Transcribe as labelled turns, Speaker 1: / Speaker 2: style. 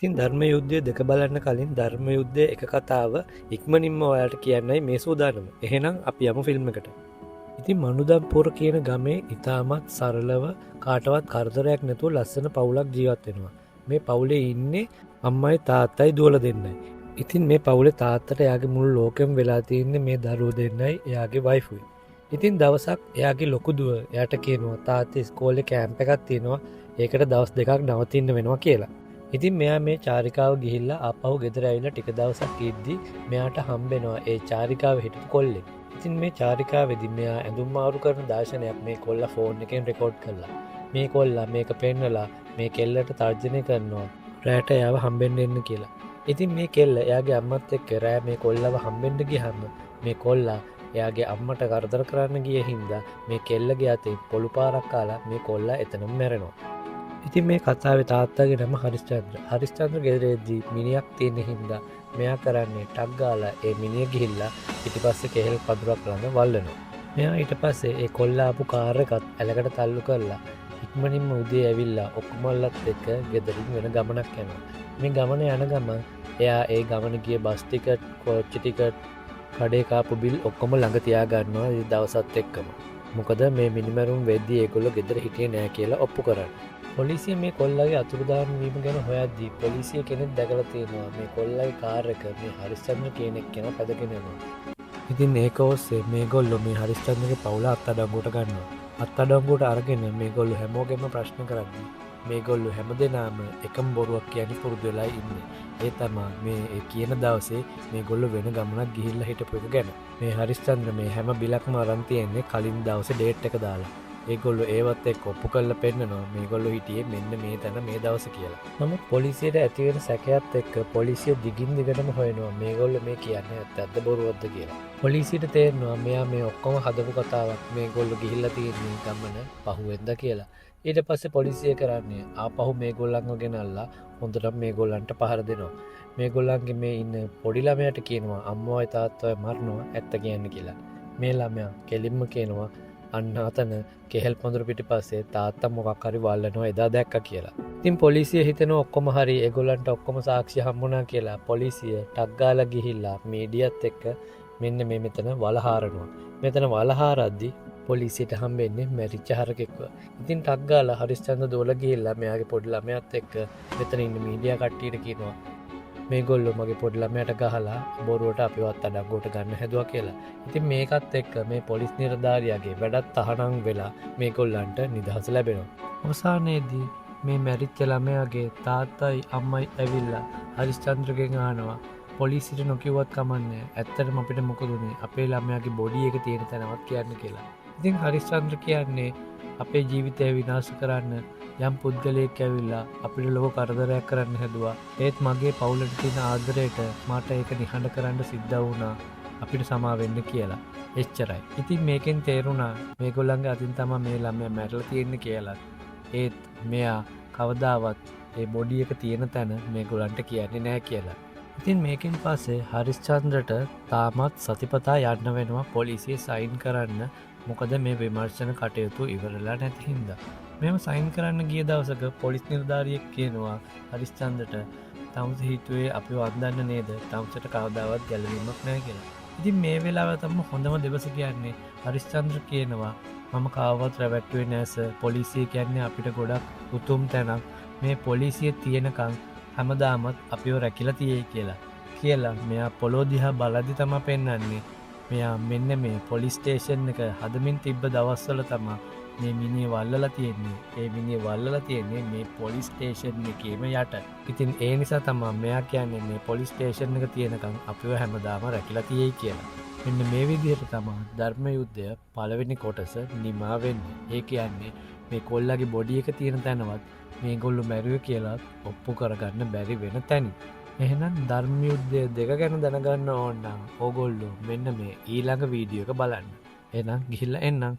Speaker 1: ඉතින් ධර්ම යුද්ධය දෙක බලන්න කලින් ධර්ම යුද්ධය එක කතාව ඉක්මනින්ම ඔයාට කියන්නයි මේ සූදානම. එහෙනම් අපි යමු ෆිල්ම් එකට. ඉතින් මනුදම්පුර කියන ගමේ ඉතාමත් සරලව කාටවත් කරදරයක් නැතුව ලස්සන පවුලක් ජීවත් වෙනවා. මේ පවුලේ ඉන්නේ අම්මයි තාත්තයි දුවල දෙන්නයි. ඉතින් මේ පවුලේ තාත්තට එයාගේ මුළු ලෝකෙම වෙලා තියන්නේ මේ දරුවෝ දෙන්නයි එයාගේ වයිෆුයි. ඉතින් දවසක් එයාගේ ලොකු දුව එයාට කියනවා තාත්තේ ඉස්කෝලේ කැම්ප් එකක් තියෙනවා. ඒකට දවස් දෙකක් නවතින්න වෙනවා කියලා. ඉතින් මෙයා මේ චාරිකාව ගිහිල්ලා ආපහු ගෙදර ඇවිල්ලා ටික දවසක් ඉද්දි මෙයාට හම්බෙනවා ඒ චාරිකාව හිටපු කොල්ලෙක්. ඉතින් මේ චාරිකාවේදී මෙයා ඇඳුම් මාරු කරන දර්ශනයක් මේ කොල්ලා ෆෝන් එකෙන් රෙකෝඩ් කළා. මේ කොල්ලා මේක පෙන්නලා මේ කෙල්ලට තර්ජනය කරනවා රෑට එයාව හම්බෙන්න එන්න කියලා. ඉතින් මේ කෙල්ල එයාගේ අම්මත් එක්ක රෑ මේ කොල්ලව හම්බෙන්න ගියාම මේ කොල්ලා එයාගේ අම්මට කරදර කරන්න ගිය හින්දා මේ කෙල්ලගේ අතේ පොළු පාරක් කාලා මේ කොල්ලා එතනම මැරෙනවා. ඉතින් මේ කතාවේ තාත්තගේ නම හරිස්චන්ද්‍ර. හරිස්චන්ද්‍ර ගෙදරේදී මිනිහක් තියෙන හින්දා මෙයා කරන්නේ ටක් ගාලා ඒ මිනිහ ගිහිල්ලා පිටිපස්සේ කෙහෙල් පඳුරක් ළඟ වල්ලනවා. මෙයා ඊට පස්සේ ඒ කොල්ලා ආපු කාර් එකත් ඇලකට තල්ලු කරලා ඉක්මනින්ම උදේ ඇවිල්ලා ඔක්කොමල්ලත් එක්ක ගෙදරින් වෙන ගමනක් යනවා. මේ ගමන යන ගමන් එයා ඒ ගමන ගිය බස් ටිකට්, කෝච්චි ටිකට්, කඩේ කාපු බිල් ඔක්කොම ළඟ තියා ගන්නවා ඒ දවසත් එක්කම. මොකද මේ මිනිමරුන් වෙද්දී ඒගොල්ලෝ ගෙදර හිටියේ නෑ කියලා ඔප්පු කරන්නේ. පොලිසිය මේ කොල්ලගේ අතුරුදාන් වීම ගැන හොයද්දී පොලිසිය කෙනෙක් දැකලා තියෙනවා මේ කොල්ලගේ කාර් එක මේ හරිස්චන්ද්‍ර කියන එක්කෙනා පැදගෙන යනවා. ඉතින් ඒක ඔස්සේ මේගොල්ලෝ මේ හරිස්චන්ද්‍රගේ පවුල අත්අඩංගුවට ගන්නවා. අත්අඩංගුවට අරගෙන මේගොල්ලෝ හැමෝගෙම ප්‍රශ්න කරද්දී මේගොල්ලෝ හැමදෙනාම එකම බොරුවක් කියන්නේ පුරුදු වෙලා ඉන්නේ. ඒ තමයි මේ කියන දවසේ මේගොල්ලෝ වෙන ගමනක් ගිහිල්ලා හිටපු එක ගැන. මේ හරිස්චන්ද්‍ර මේ හැම බිලක්ම අරන් තියන්නේ කලින් දවසේ ඩේට් එක දාලා. ඒගොල්ලෝ ඒවත් එක්ක ඔප්පු කරලා පෙන්නනවා මේගොල්ලෝ හිටියේ මෙන්න මේ තැන මේ දවස කියලා. නමුත් පොලිසියට ඇති වෙන සැකයත් එක්ක පොලිසිය දිගින් දිගටම හොයනවා මේගොල්ලෝ මේ කියන්නේ ඇත්තද බොරුවක්ද කියලා. පොලිසියට තේරෙනවා මෙයා මේ ඔක්කොම හදපු කතාවක් මේගොල්ලෝ ගිහිල්ලා තියෙන ගමන පහුවෙන්ද කියලා. ඊට පස්සේ පොලිසිය කරන්නේ ආපහු මේගොල්ලන්ව ගෙනල්ලා හොඳට මේගොල්ලන්ට පහර දෙනවා. මේගොල්ලන්ගේ මේ ඉන්න පොඩි ළමයාට කියනවා අම්මවයි තාත්තවයි මරනවා ඇත්ත කියන්න කියලා. මේ ළමයා කෙලින්ම කියනවා අන්න අතන කෙහෙල් පඳුර පිටිපස්සේ තාත්තා මොකක් හරි වල්ලනවා එදා දැක්කා කියලා. ඉතින් පොලිසිය හිතනවා ඔක්කොම හරි ඒගොල්ලන්ට ඔක්කොම සාක්ෂි හම්බුණා කියලා. පොලිසිය ටක් ගාලා ගිහිල්ලා මීඩියත් එක්ක මෙන්න මේ මෙතන වලහාරනවා. මෙතන වලහාරද්දි පොලිසියට හම්බෙන්නේ මැරිච්ච හරකෙක්ව. ඉතින් ටක් ගාලා හරිස්චන්ද්‍ර දෝල ගිහිල්ලා මෙයාගේ පොඩි ළමයාත් එක්ක මෙතන ඉන්න මීඩියා කට්ටියට කියනවා මේගොල්ලෝ මගේ පොඩි ළමයාට ගහලා බොරුවට අපිව අත්අඩංගුවට ගන්න හැදුවා කියලා. ඉතින් මේකත් එක්ක මේ පොලිස් නිලධාරියාගේ වැඩත් තහනම් වෙලා මේගොල්ලන්ට නිදහස ලැබෙනවා. අවසානයේදී මේ මැරිච්ච ළමයාගේ තාත්තයි අම්මයි ඇවිල්ලා හරිස්චන්ද්‍රගෙන් අහනවා පොලිසියට නොකියුවත් කමන්නේ ඇත්තටම අපිට මොකද උනේ අපේ ළමයාගේ බොඩි එක තියෙන තැනවත් කියන්න කියලා. ඉතින් හරිස්චන්ද්‍ර කියන්නේ අපේ ජීවිතය විනාශ කරන්න යම් පුද්ගලයෙක් ඇවිල්ලා අපිට ලොකු කරදරයක් කරන්න හැදුවා. ඒත් මගේ පවුලට තියෙන ආදරයට මට ඒක නිහඬ කරන්න සිද්ධ වුණා. අපිට සමා වෙන්න කියලා. එච්චරයි. ඉතින් මේකෙන් තේරුණා මේගොල්ලන්ගේ අතින් තමයි මේ ළමයා මැරලා තියෙන්නේ කියලා. ඒත් මෙයා කවදාවත් ඒ බොඩි එක තියෙන තැන මේගොල්ලන්ට කියන්නේ නැහැ කියලා. ඉතින් මේකෙන් පස්සේ හරිස්චන්ද්‍රට තාමත් සතිපතා යන්න වෙනවා පොලිසිය සයින් කරන්න. මොකද මේ විමර්ශන කටයුතු ඉවරලා නැති හින්දා. මෙම සයින් කරන්න ගිය දවසක පොලිස් නිලධාරියෙක් කියනවා හරිස්චන්ද්‍රට තමුස හිතුවේ අපි වන්දන්න නේද තමුසට කවදාවත් ගැලවීමක් නැහැ කියලා. ඉතින් මේ වෙලාව තමයි හොඳම දවස කියන්නේ. හරිස්චන්ද්‍ර කියනවා මම කවවත් රැවට්ටුවේ නැහැ සර්. පොලිසිය කියන්නේ අපිට ගොඩක් උතුම් තැනක්. මේ පොලිසිය තියෙනකන් හැමදාමත් අපිව රැකිලා තියෙයි කියලා මෙයා පොළොව දිහා බලද්දි තමයි පෙන්වන්නේ මෙයා මෙන්න මේ පොලිස් ස්ටේෂන් එක හදමින් තිබ්බ දවස්වල තමයි මේ මිනිහ වල්ලලා තියෙන්නේ. ඒ මිනිහ වල්ලලා තියෙන්නේ මේ පොලිස් ස්ටේෂන් එකේම යට. ඉතින් ඒ නිසා තමයි මෙයා කියන්නේ මේ පොලිස් ස්ටේෂන් එක තියෙනකන් අපිව හැමදාම රැකිලා තියෙයි කියලා. මෙන්න මේ විදිහට තමයි ධර්ම යුද්ධය පළවෙනි කොටස නිමා වෙන්නේ. ඒ කියන්නේ මේ කොල්ලගේ බොඩි එක තියෙන තැනවත් මේගොල්ලෝ මැරුවේ කියලා ඔප්පු කරගන්න බැරි වෙන තැන. එහෙනම් ධර්ම යුද්ධය දෙක ගැන දැනගන්න ඕන නම් ඕගොල්ලෝ මෙන්න මේ ඊළඟ වීඩියෝ එක බලන්න. එහෙනම් ගිහිල්ලා එන්නම්.